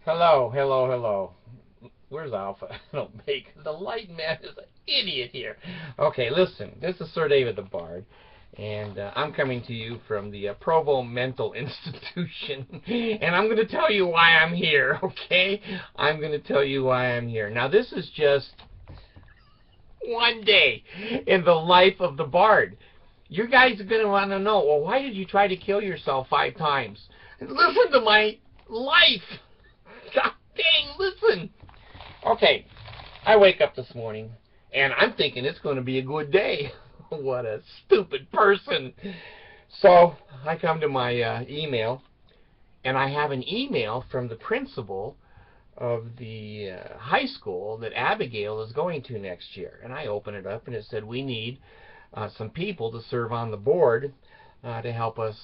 Hello, hello, hello. Where's Alpha? I don't make the light man is an idiot here. Okay, listen. This is Sir David the Bard, and I'm coming to you from the Provo Mental Institution, and I'm going to tell you why I'm here. Okay, I'm going to tell you why I'm here. Now, this is just one day in the life of the Bard. You guys are going to want to know, well, why did you try to kill yourself 5 times? Listen to my life. God dang, listen. Okay, I wake up this morning, and I'm thinking it's going to be a good day. What a stupid person. So I come to my email, and I have an email from the principal of the high school that Abigail is going to next year. And I open it up, and it said, we need some people to serve on the board to help us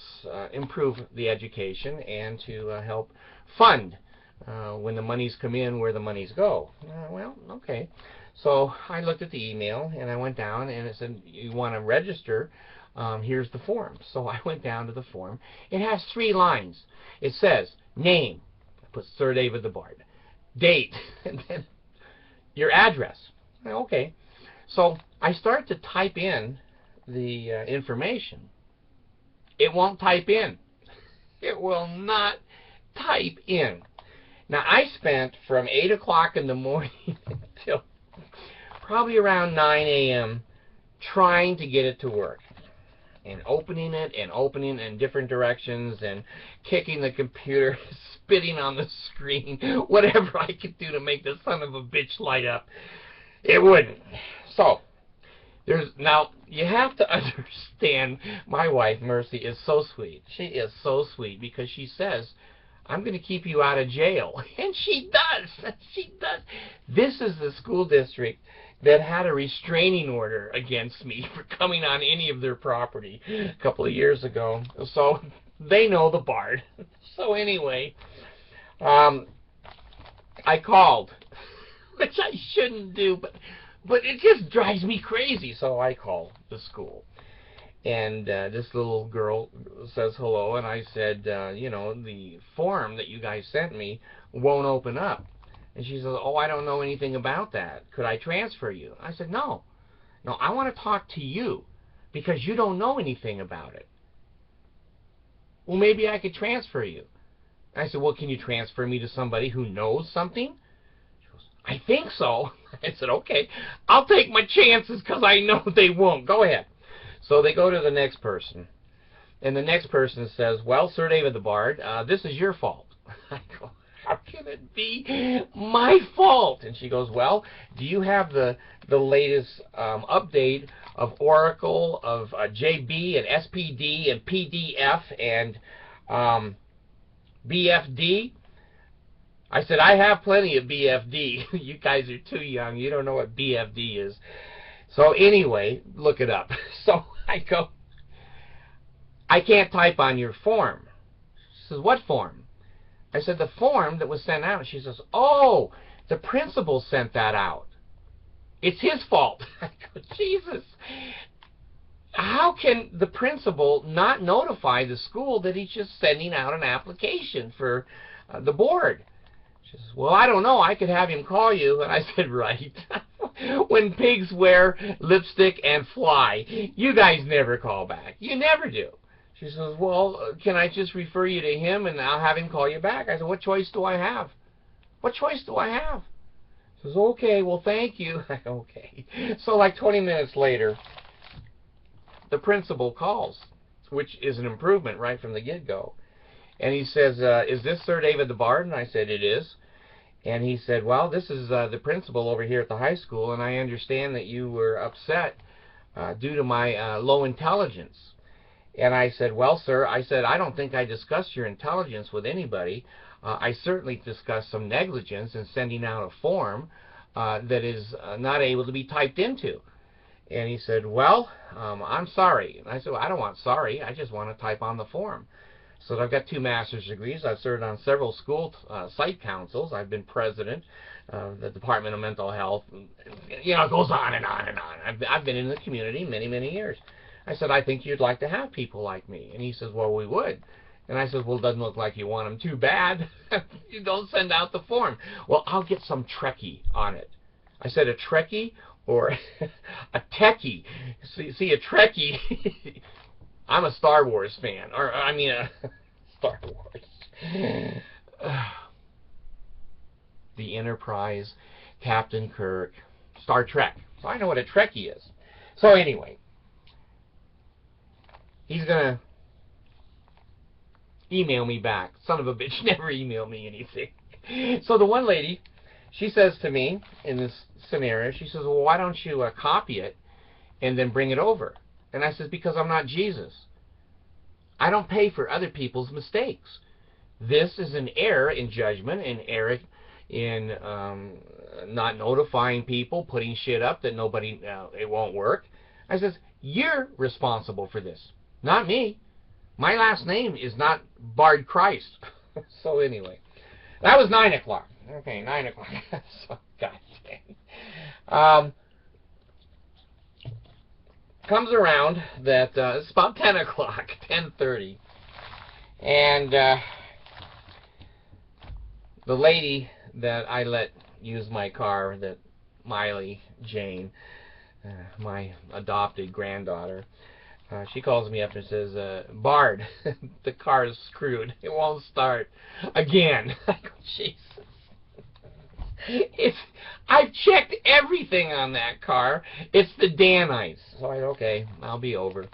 improve the education and to help fund when the monies come in, where the monies go. Well, okay. So I looked at the email, and I went down, and it said, you want to register, here's the form. So I went down to the form. It has 3 lines. It says, name, I put Sir David the Bard, date, and then your address. Okay. So I start to type in the information. It won't type in. It will not type in. Now, I spent from 8 o'clock in the morning until probably around 9 a.m. trying to get it to work. And opening it and opening in different directions and kicking the computer, spitting on the screen, whatever I could do to make the son of a bitch light up. It wouldn't. So, now, you have to understand, my wife, Mercy, is so sweet. She is so sweet because she says, I'm going to keep you out of jail. And she does. She does. This is the school district that had a restraining order against me for coming on any of their property a couple of years ago. So they know the Bard. So anyway, I called, which I shouldn't do, but it just drives me crazy. So I called the school. And this little girl says hello, and I said, you know, the form that you guys sent me won't open up. And she says, oh, I don't know anything about that. Could I transfer you? I said, no. No, I want to talk to you because you don't know anything about it. Well, maybe I could transfer you. I said, well, can you transfer me to somebody who knows something? She goes, I think so. I said, okay, I'll take my chances because I know they won't. Go ahead. So they go to the next person, and the next person says, well, Sir David the Bard, this is your fault. I go, how can it be my fault? And she goes, well, do you have the latest update of Oracle, of JB, and SPD, and PDF, and BFD? I said, I have plenty of BFD. You guys are too young. You don't know what BFD is. So anyway, look it up. So I go, I can't type on your form. She says, what form? I said, the form that was sent out. She says, oh, the principal sent that out. It's his fault. I go, Jesus. How can the principal not notify the school that he's just sending out an application for the board? She says, well, I don't know. I could have him call you. And I said, right. When pigs wear lipstick and fly, you guys never call back. You never do. She says, well, can I just refer you to him and I'll have him call you back? I said, what choice do I have? What choice do I have? She says, okay, well, thank you. Okay. So like 20 minutes later, the principal calls, which is an improvement right from the get-go. And he says, is this Sir David the Bard? And I said, it is. And he said, well, this is the principal over here at the high school, and I understand that you were upset due to my low intelligence. And I said, well, sir, I said, I don't think I discussed your intelligence with anybody. I certainly discussed some negligence in sending out a form that is not able to be typed into. And he said, well, I'm sorry. And I said, well, I don't want sorry. I just want to type on the form. So I've got 2 master's degrees. I've served on several school site councils. I've been president of the Department of Mental Health. You know, it goes on and on and on. I've been in the community many, many years. I said, I think you'd like to have people like me. And he says, well, we would. And I said, well, it doesn't look like you want them. Too bad. You don't send out the form. Well, I'll get some Trekkie on it. I said, a Trekkie or a techie? See, a Trekkie, I'm a Star Wars fan. Or, I mean, Star Wars. The Enterprise, Captain Kirk, Star Trek. So I know what a Trekkie is. So anyway, he's going to email me back. Son of a bitch never emailed me anything. So the one lady, she says to me in this scenario, she says, well, why don't you copy it and then bring it over? And I says, because I'm not Jesus. I don't pay for other people's mistakes. This is an error in judgment, an error in not notifying people, putting shit up that nobody, it won't work. I says, you're responsible for this, not me. My last name is not Bard Christ. So anyway, that was 9 o'clock. Okay, 9 o'clock. So, God dang. Comes around that it's about 10 o'clock, 10:30, and the lady that I let use my car, that Miley Jane, my adopted granddaughter, she calls me up and says, Bard, the car is screwed. It won't start again. I go, Jesus. I've checked everything on that car. It's the Danites. So I said, okay, I'll be over.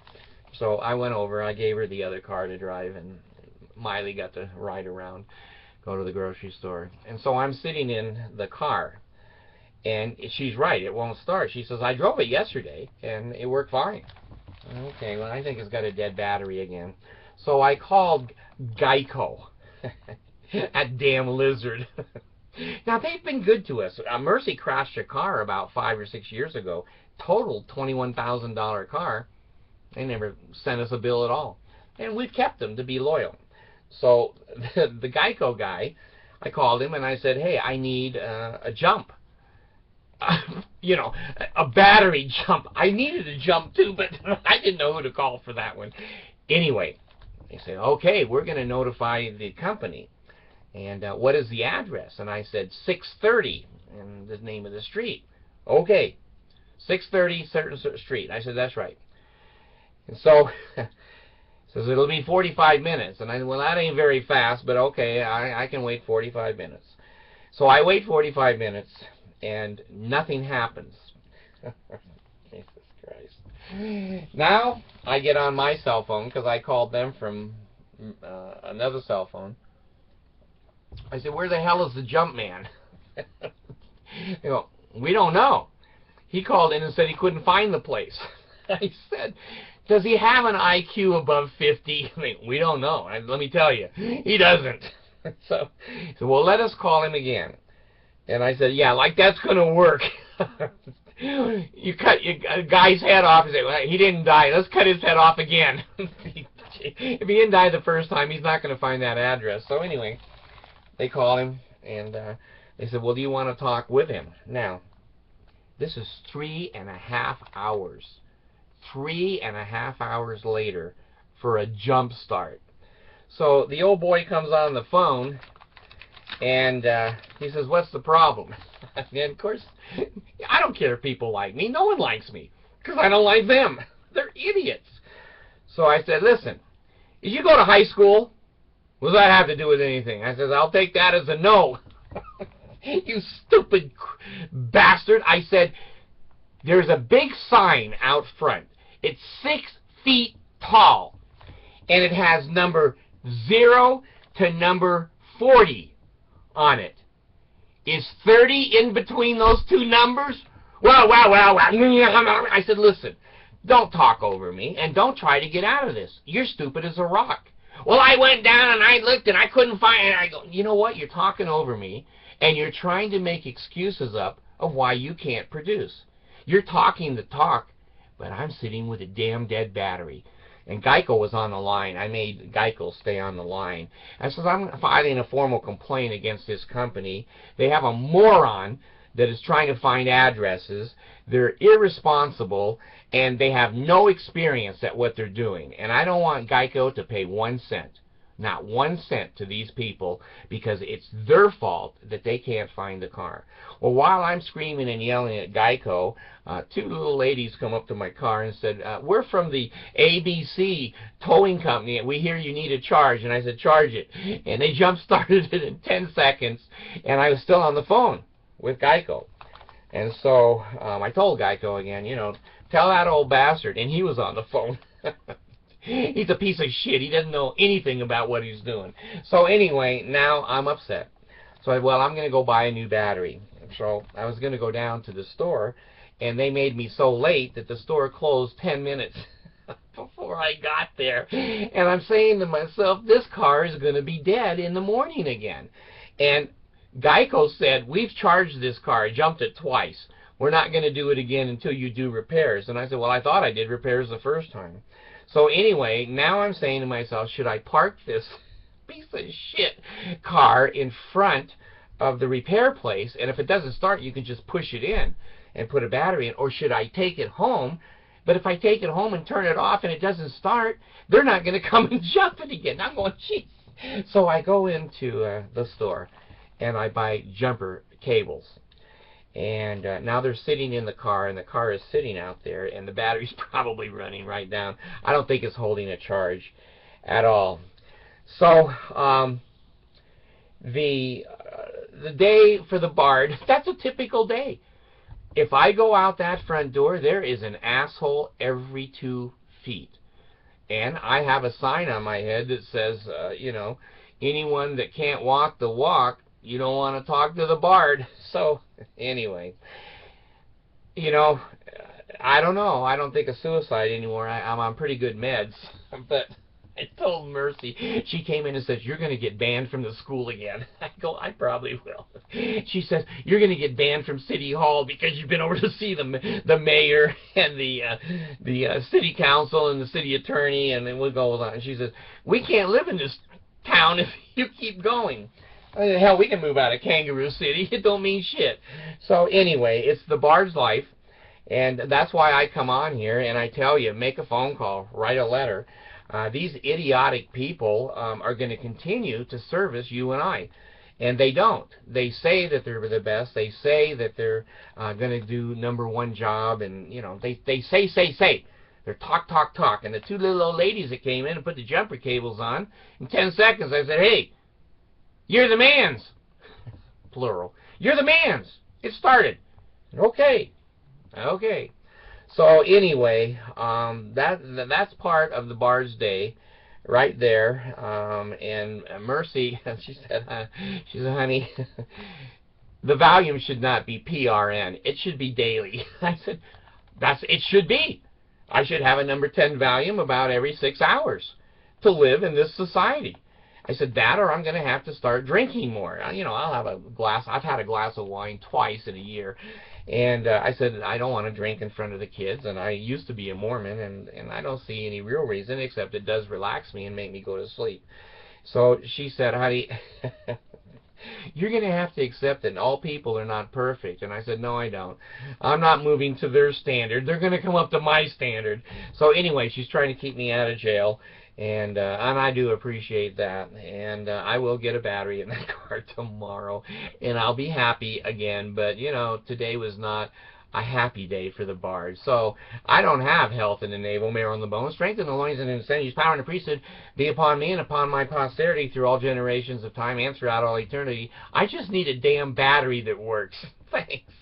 So I went over. I gave her the other car to drive, and Miley got to ride around, go to the grocery store. And so I'm sitting in the car, and she's right. It won't start. She says, I drove it yesterday, and it worked fine. Okay, well, I think it's got a dead battery again. So I called Geico. That damn lizard. Now, they've been good to us. Mercy crashed a car about 5 or 6 years ago. Total $21,000 car. They never sent us a bill at all. And we've kept them to be loyal. So the Geico guy, I called him and I said, hey, I need a jump. You know, a battery jump. I needed a jump too, but I didn't know who to call for that one. Anyway, they said, okay, we're going to notify the company. And what is the address? And I said 630, and the name of the street. Okay, 630 certain street. I said, that's right. And so says it'll be 45 minutes. And I said, well, that ain't very fast, but okay, I can wait 45 minutes. So I wait 45 minutes, and nothing happens. Jesus Christ. Now I get on my cell phone, because I called them from another cell phone. I said, where the hell is the jump man? You know, we don't know. He called in and said he couldn't find the place. I said, does he have an IQ above 50? I mean, we don't know. Let me tell you, he doesn't. So he said, well, let us call him again. And I said, yeah, like that's going to work. You cut a guy's head off. He said, well, he didn't die. Let's cut his head off again. If he didn't die the first time, he's not going to find that address. So anyway, they called him, and they said, well, do you want to talk with him? Now, this is 3.5 hours. 3.5 hours later for a jump start. So the old boy comes on the phone, and he says, what's the problem? And of course, I don't care if people like me. No one likes me, because I don't like them. They're idiots. So I said, listen, did you go to high school? What does that have to do with anything? I said, I'll take that as a no. You stupid bastard. I said, there's a big sign out front. It's 6 feet tall. And it has number 0 to number 40 on it. Is 30 in between those two numbers? Well. I said, listen, don't talk over me, and don't try to get out of this. You're stupid as a rock. Well, I went down and I looked and I couldn't find it. I go, you know what? You're talking over me, and you're trying to make excuses up of why you can't produce. You're talking the talk, but I'm sitting with a damn dead battery. And Geico was on the line. I made Geico stay on the line. I said, I'm filing a formal complaint against this company. They have a moron that is trying to find addresses. They're irresponsible, and they have no experience at what they're doing. And I don't want Geico to pay 1 cent. Not 1 cent to these people, because it's their fault that they can't find the car. Well, while I'm screaming and yelling at Geico, 2 little ladies come up to my car and said, we're from the ABC towing company, and we hear you need a charge. And I said, charge it. And they jump-started it in 10 seconds, and I was still on the phone with Geico. And so I told Geico again, you know, tell that old bastard, and he was on the phone. He's a piece of shit. He doesn't know anything about what he's doing. So anyway, now I'm upset. So I said, well, I'm going to go buy a new battery. So I was going to go down to the store, and they made me so late that the store closed 10 minutes before I got there. And I'm saying to myself, this car is going to be dead in the morning again. And Geico said, we've charged this car, jumped it twice. We're not going to do it again until you do repairs. And I said, well, I thought I did repairs the first time. So anyway, now I'm saying to myself, should I park this piece of shit car in front of the repair place, and if it doesn't start, you can just push it in and put a battery in, or should I take it home? But if I take it home and turn it off and it doesn't start, they're not going to come and jump it again. I'm going, geez. So I go into the store, and I buy jumper cables. And now they're sitting in the car, and the car is sitting out there, and the battery's probably running right down. I don't think it's holding a charge at all. So the day for the Bard, that's a typical day. If I go out that front door, there is an asshole every 2 feet. And I have a sign on my head that says, you know, anyone that can't walk the walk, you don't want to talk to the Bard. So anyway, you know, I don't know. I don't think of suicide anymore. I'm on pretty good meds. But I told Mercy, she came in and says, you're going to get banned from the school again. I go, I probably will. She says, you're going to get banned from City Hall because you've been over to see the mayor and the city council and the city attorney, and then we'll go on. She says, we can't live in this town if you keep going. Hell, we can move out of Kangaroo City. It don't mean shit. So anyway, it's the Bard's life, and that's why I come on here and I tell you, make a phone call, write a letter. These idiotic people are going to continue to service you and I, and they don't. They say that they're the best. They say that they're going to do #1 job, and you know, they say. They're talk. And the 2 little old ladies that came in and put the jumper cables on, in 10 seconds I said, hey, you're the mans. Plural. You're the mans. It started. Okay. So anyway, that's part of the Bard's Day right there. And Mercy, she said, honey, the volume should not be PRN. It should be daily. I said, it should be. I should have a #10 volume about every 6 hours to live in this society. I said that, or I'm going to have to start drinking more. You know, I'll have a glass. I've had a glass of wine twice in a year. And I said, I don't want to drink in front of the kids. And I used to be a Mormon, and I don't see any real reason, except it does relax me and make me go to sleep. So she said, honey, you're going to have to accept that all people are not perfect. And I said, no, I don't. I'm not moving to their standard. They're going to come up to my standard. So anyway, she's trying to keep me out of jail. And I do appreciate that, and I will get a battery in that car tomorrow, and I'll be happy again. But you know, today was not a happy day for the Bard. So I don't have health in the navel, marrow in the bones, strength in the loins, and in sinews, power in the priesthood be upon me and upon my posterity through all generations of time and throughout all eternity. I just need a damn battery that works. Thanks.